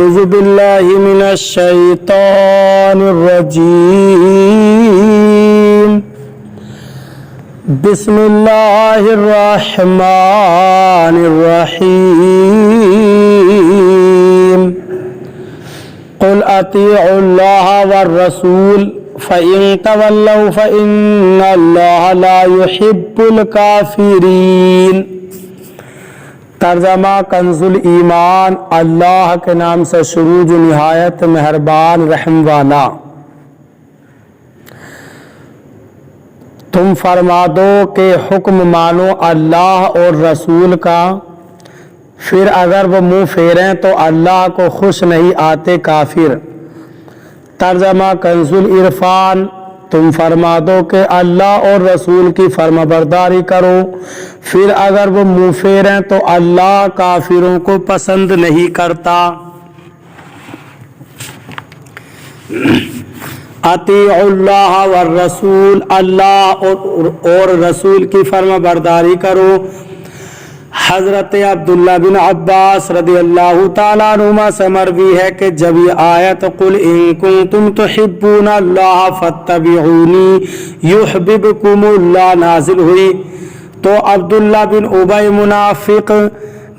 أعوذ بالله من الشيطان الرجيم بسم الله الرحمن الرحيم قل أطيعوا الله والرسول فإن تولوا فإن الله لا يحب الكافرين۔ ترجمہ کنزُ الایمان، اللہ کے نام سے شروع جو نہایت مہربان رحم والا۔ تم فرما دو کہ حکم مانو اللہ اور رسول کا، پھر اگر وہ منہ پھیریں تو اللہ کو خوش نہیں آتے کافر۔ ترجمہ کنزُ العرفان، تم فرما دو کہ اللہ اور رسول کی فرما برداری کرو، پھر اگر وہ منہ پھیریں تو اللہ کافروں کو پسند نہیں کرتا۔ اطیعوا اللہ والرسول، اللہ اور رسول کی فرما برداری کرو۔ حضرت عبداللہ بن عباس رضی اللہ تعالیٰ عنہما سے مروی ہے کہ جب یہ آیت قل ان کنتم تحبون اللہ فاتبعونی یحببکم اللہ نازل ہوئی تو عبداللہ بن ابی منافق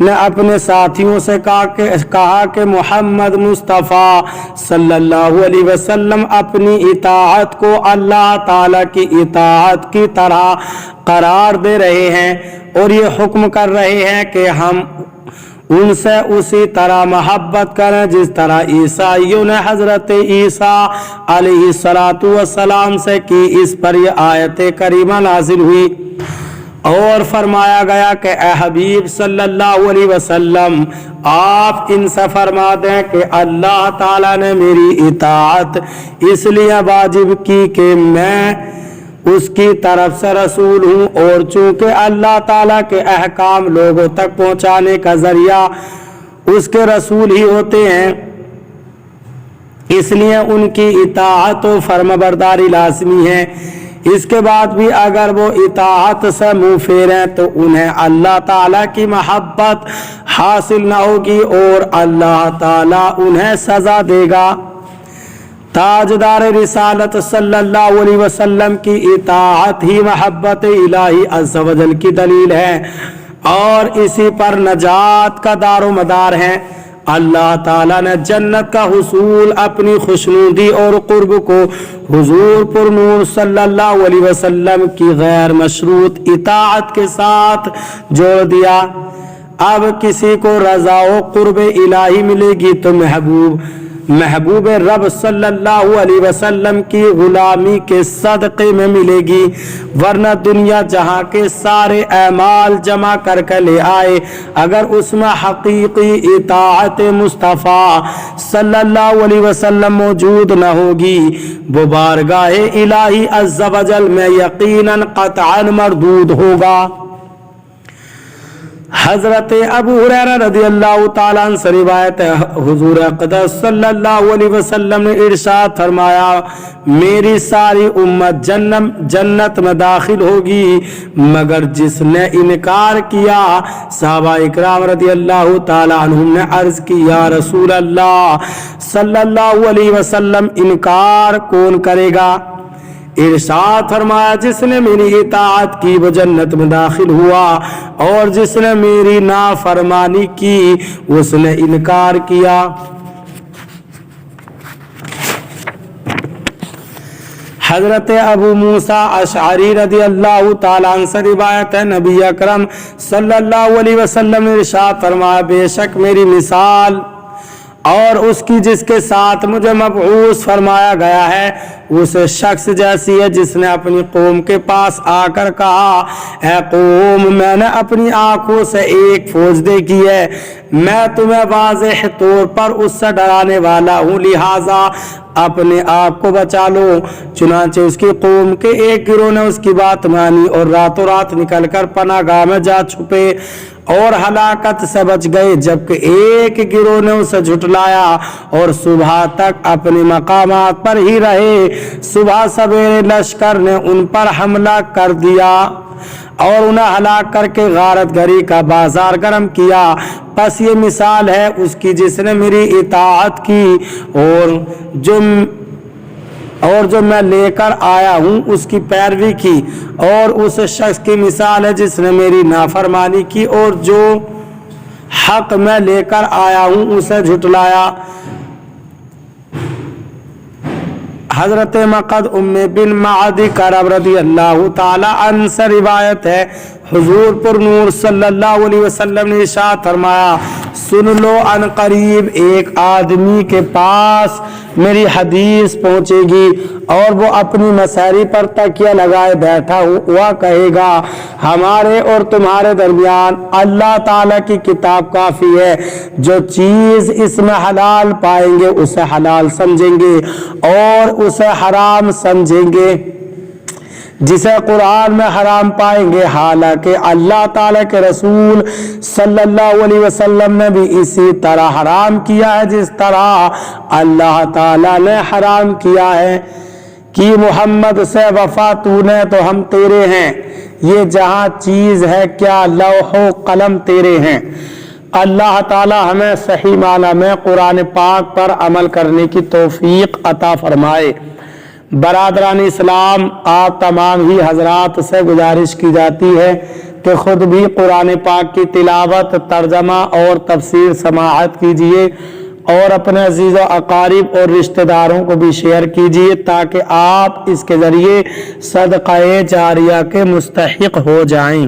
نے اپنے ساتھیوں سے کہا کہ محمد مصطفیٰ صلی اللہ علیہ وسلم اپنی اطاعت کو اللہ تعالیٰ کی اطاعت کی طرح قرار دے رہے ہیں اور یہ حکم کر رہے ہیں کہ ہم ان سے اسی طرح محبت کریں جس طرح عیسائیوں نے حضرت عیسیٰ علیہ السلام سے کی۔ اس پر یہ آیت کریمہ نازل ہوئی اور فرمایا گیا کہ اے حبیب صلی اللہ علیہ وسلم آپ ان سے فرما دیں کہ اللہ تعالیٰ نے میری اطاعت اس لیے واجب کی کہ میں اس کی طرف سے رسول ہوں، اور چونکہ اللہ تعالیٰ کے احکام لوگوں تک پہنچانے کا ذریعہ اس کے رسول ہی ہوتے ہیں، اس لیے ان کی اطاعت و فرمانبرداری لازمی ہے۔ اس کے بعد بھی اگر وہ اطاعت سے منہ پھیریں تو انہیں اللہ تعالیٰ کی محبت حاصل نہ ہوگی اور اللہ تعالیٰ انہیں سزا دے گا۔ تاجدار رسالت صلی اللہ علیہ وسلم کی اطاعت ہی محبت الہی عز و جل کی دلیل ہے اور اسی پر نجات کا دار و مدار ہے۔ اللہ تعالیٰ نے جنت کا حصول اپنی خوشنودی اور قرب کو حضور پر نور صلی اللہ علیہ وسلم کی غیر مشروط اطاعت کے ساتھ جوڑ دیا۔ اب کسی کو رضا و قرب الہی ملے گی تو محبوب رب صلی اللہ علیہ وسلم کی غلامی کے صدقے میں ملے گی، ورنہ دنیا جہاں کے سارے اعمال جمع کر کے لے آئے اگر اس میں حقیقی اطاعت مصطفیٰ صلی اللہ علیہ وسلم موجود نہ ہوگی، وہ بارگاہ الہی عز و جل میں یقیناً قطعاً مردود ہوگا۔ حضرت ابو ہریرہ رضی اللہ تعالیٰ عنہ سے روایت ہے، حضور اقدس صلی اللہ علیہ وسلم نے ارشاد فرمایا میری ساری امت جنت میں داخل ہوگی مگر جس نے انکار کیا۔ صحابہ اکرام رضی اللہ تعالیٰ عنہم نے عرض کی یا رسول اللہ صلی اللہ علیہ وسلم انکار کون کرے گا؟ ارشاد فرمایا جس نے میری اطاعت کی وہ جنت میں داخل ہوا اور جس نے میری نافرمانی کی اس نے انکار کیا۔ حضرت ابو موسیٰ اشعری رضی اللہ تعالیٰ عنہ سے روایت ہے نبی اکرم صلی اللہ علیہ وسلم نے ارشاد فرمایا بے شک میری مثال اور اس کی جس کے ساتھ مجھے مبعوث فرمایا گیا ہے اس شخص جیسی ہے جس نے اپنی قوم کے پاس آ کر کہا اے قوم میں نے اپنی آنکھوں سے ایک فوج دیکھی ہے، میں تمہیں واضح طور پر اس سے ڈرانے والا ہوں، لہٰذا اپنے آپ کو بچا لو۔ چنانچہ اس کی قوم کے ایک گروہ نے اس کی بات مانی اور راتوں رات نکل کر پناہ گاہ میں جا چھپے اور ہلاکت سے بچ گئے، جبکہ ایک گروہ نے اسے جھٹلایا اور صبح تک اپنے مقامات پر ہی رہے۔ صبح سویرے لشکر نے ان پر حملہ کر دیا۔ اور انہیں ہلاک کر کے غارت گری کا بازار گرم کیا، بس یہ مثال ہے اس کی جس نے میری اطاعت کی اور جو میں لے کر آیا ہوں اس کی پیروی کی، اور اس شخص کی مثال ہے جس نے میری نافرمانی کی اور جو حق میں لے کر آیا ہوں اسے جھٹلایا۔ حضرت مقد ام بن معدی کرب رضی اللہ تعالی عنہ سے روایت ہے، حضور پر نور صلی اللہ علیہ وسلم نے ارشاد فرمایا، سن لو ان قریب ایک آدمی کے پاس میری حدیث پہنچے گی اور وہ اپنی مساری پر تکیہ لگائے بیٹھا ہوا کہے گا، ہمارے اور تمہارے درمیان اللہ تعالیٰ کی کتاب کافی ہے، جو چیز اس میں حلال پائیں گے اسے حلال سمجھیں گے اور اسے حرام سمجھیں گے، جسے قرآن میں حرام پائیں گے، حالانکہ اللہ تعالیٰ کے رسول صلی اللہ علیہ وسلم نے بھی اسی طرح حرام کیا ہے جس طرح اللہ تعالیٰ نے حرام کیا ہے۔ کہ محمد سے وفا تو نے تو ہم تیرے ہیں، یہ جہاں چیز ہے کیا لوح و قلم تیرے ہیں۔ اللہ تعالیٰ ہمیں صحیح معنی میں قرآن پاک پر عمل کرنے کی توفیق عطا فرمائے۔ برادران اسلام، آپ تمام ہی حضرات سے گزارش کی جاتی ہے کہ خود بھی قرآن پاک کی تلاوت، ترجمہ اور تفسیر سماعت کیجیے اور اپنے عزیز و اقارب اور رشتہ داروں کو بھی شیئر کیجیے تاکہ آپ اس کے ذریعے صدقہ جاریہ کے مستحق ہو جائیں۔